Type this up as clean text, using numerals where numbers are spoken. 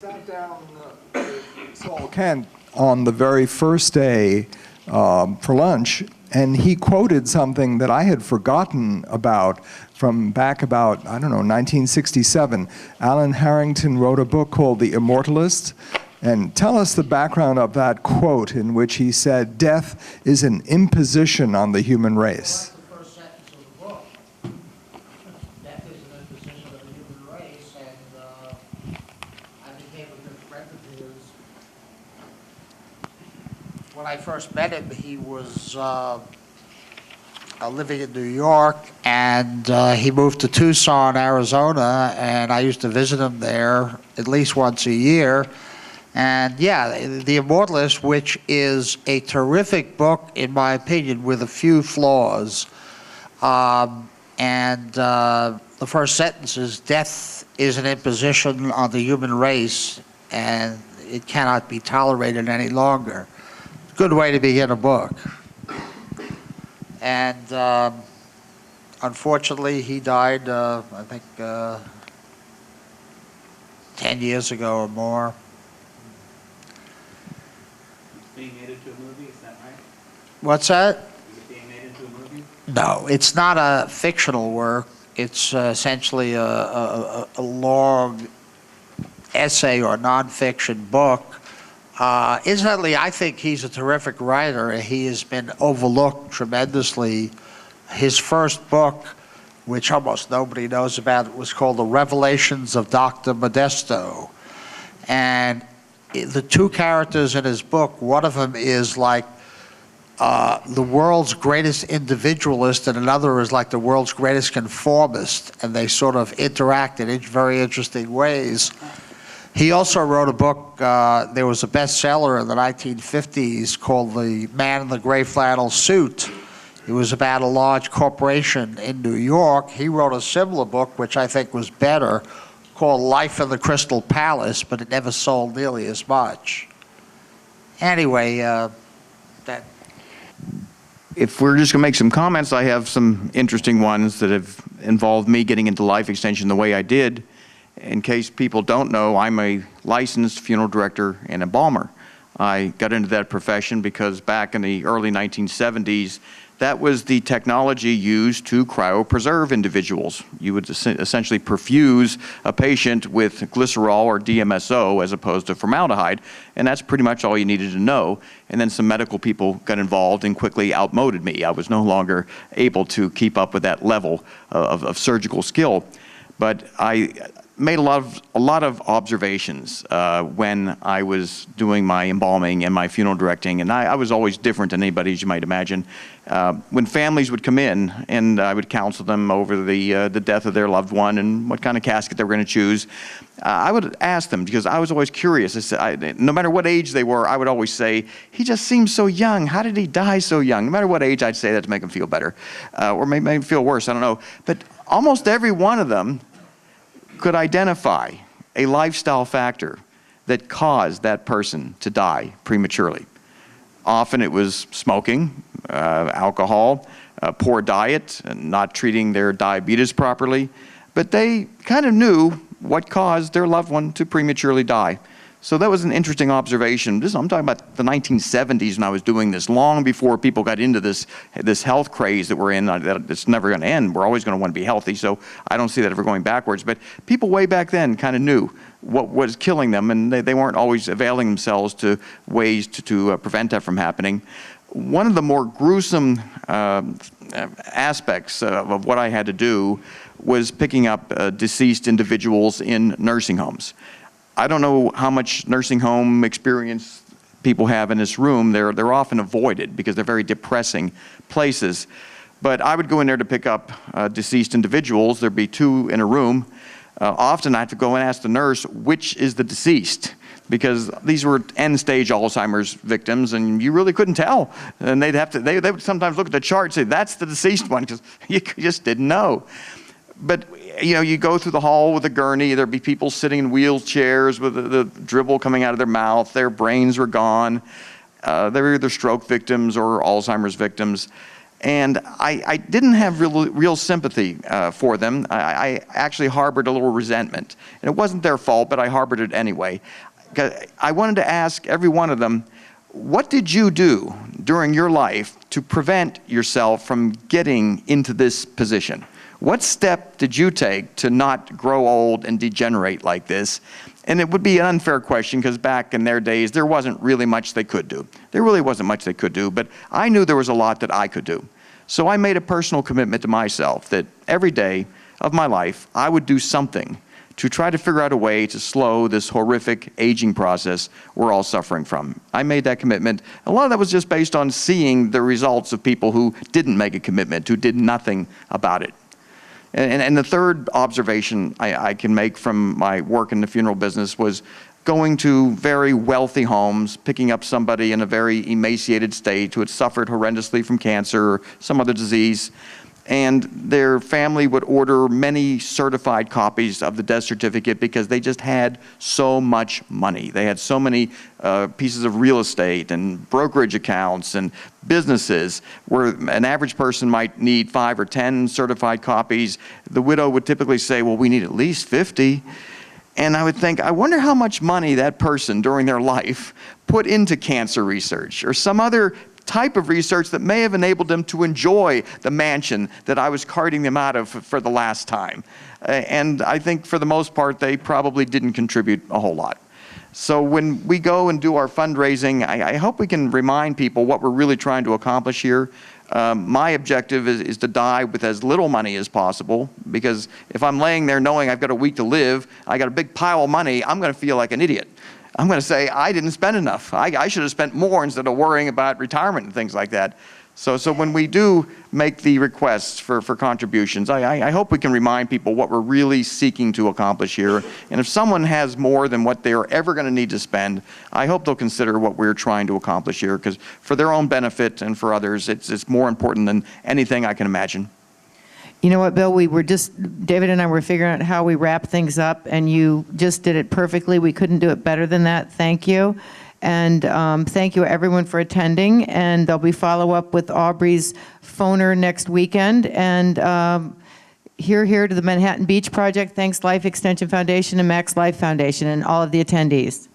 Sat down Saul Kent on the very first day for lunch, and he quoted something that I had forgotten about from back about, I don't know, 1967. Alan Harrington wrote a book called The Immortalist, and tell us the background of that quote in which he said, "Death is an imposition on the human race." When I first met him, he was living in New York, and he moved to Tucson, Arizona, and I used to visit him there at least once a year. And yeah, The Immortalist, which is a terrific book, in my opinion, with a few flaws. The first sentence is, "Death is an imposition on the human race, and it cannot be tolerated any longer." Good way to begin a book. And unfortunately, he died, I think, 10 years ago or more. It's being made into a movie, is that right? What's that? Is it being made into a movie? No, it's not a fictional work. It's essentially a long essay or nonfiction book. Incidentally, I think he's a terrific writer. He has been overlooked tremendously. His first book, which almost nobody knows about, was called The Revelations of Dr. Modesto. And the two characters in his book, one of them is like the world's greatest individualist, and another is like the world's greatest conformist, and they sort of interact in very interesting ways. He also wrote a book, there was a bestseller in the 1950s called The Man in the Gray Flannel Suit. It was about a large corporation in New York. He wrote a similar book, which I think was better, called Life in the Crystal Palace, but it never sold nearly as much. Anyway, that. If we're just going to make some comments, I have some interesting ones that have involved me getting into life extension the way I did. In case people don't know, I'm a licensed funeral director and embalmer. I got into that profession because back in the early 1970s, that was the technology used to cryopreserve individuals. You would essentially perfuse a patient with glycerol or DMSO as opposed to formaldehyde, and that's pretty much all you needed to know. And then some medical people got involved and quickly outmoded me. I was no longer able to keep up with that level of surgical skill. But I made a lot of observations when I was doing my embalming and my funeral directing, and I was always different than anybody, as you might imagine. When families would come in and I would counsel them over the death of their loved one and what kind of casket they were going to choose, I would ask them, because I was always curious. No matter what age they were, I would always say, "He just seems so young. How did he die so young?" No matter what age, I'd say that to make them feel better, or maybe make them feel worse. I don't know. But almost every one of them could identify a lifestyle factor that caused that person to die prematurely. Often it was smoking, alcohol, poor diet, and not treating their diabetes properly, but they kind of knew what caused their loved one to prematurely die. So that was an interesting observation. I'm talking about the 1970s when I was doing this, long before people got into this health craze that we're in, that it's never going to end. We're always going to want to be healthy, so I don't see that ever going backwards. But people way back then kind of knew what was killing them, and they weren't always availing themselves to ways to prevent that from happening. One of the more gruesome aspects of what I had to do was picking up deceased individuals in nursing homes. I don't know how much nursing home experience people have in this room. They're often avoided because they're very depressing places. But I would go in there to pick up deceased individuals. There'd be two in a room. Often I have to go and ask the nurse, which is the deceased? Because these were end-stage Alzheimer's victims, and you really couldn't tell. And they would sometimes look at the chart and say, "That's the deceased one," because you just didn't know. But you know, you go through the hall with a gurney, there'd be people sitting in wheelchairs with the dribble coming out of their mouth, their brains were gone. They were either stroke victims or Alzheimer's victims. And I didn't have real sympathy for them. I actually harbored a little resentment. And it wasn't their fault, but I harbored it anyway. I wanted to ask every one of them, what did you do during your life to prevent yourself from getting into this position? What step did you take to not grow old and degenerate like this? And it would be an unfair question because back in their days, there wasn't really much they could do. There really wasn't much they could do, but I knew there was a lot that I could do. So I made a personal commitment to myself that every day of my life, I would do something to try to figure out a way to slow this horrific aging process we're all suffering from. I made that commitment. A lot of that was just based on seeing the results of people who didn't make a commitment, who did nothing about it. And the third observation I can make from my work in the funeral business was going to very wealthy homes, picking up somebody in a very emaciated state who had suffered horrendously from cancer or some other disease, and their family would order many certified copies of the death certificate because they just had so much money. They had so many pieces of real estate and brokerage accounts and businesses where an average person might need 5 or 10 certified copies. The widow would typically say, well, we need at least 50. And I would think, I wonder how much money that person during their life put into cancer research or some other type of research that may have enabled them to enjoy the mansion that I was carting them out of for the last time. And I think for the most part, they probably didn't contribute a whole lot. So when we go and do our fundraising, I hope we can remind people what we're really trying to accomplish here. My objective is to die with as little money as possible, because if I'm laying there knowing I've got a week to live, I got a big pile of money, I'm going to feel like an idiot. I'm going to say, I didn't spend enough. I should have spent more instead of worrying about retirement and things like that. So when we do make the requests for contributions, I hope we can remind people what we're really seeking to accomplish here. And if someone has more than what they're ever going to need to spend, I hope they'll consider what we're trying to accomplish here, because for their own benefit and for others, it's more important than anything I can imagine. You know what, Bill, David and I were figuring out how we wrap things up, and you just did it perfectly. We couldn't do it better than that. Thank you. And thank you, everyone, for attending. And there'll be follow-up with Aubrey's phoner next weekend. And here to the Manhattan Beach Project. Thanks, Life Extension Foundation and Max Life Foundation and all of the attendees.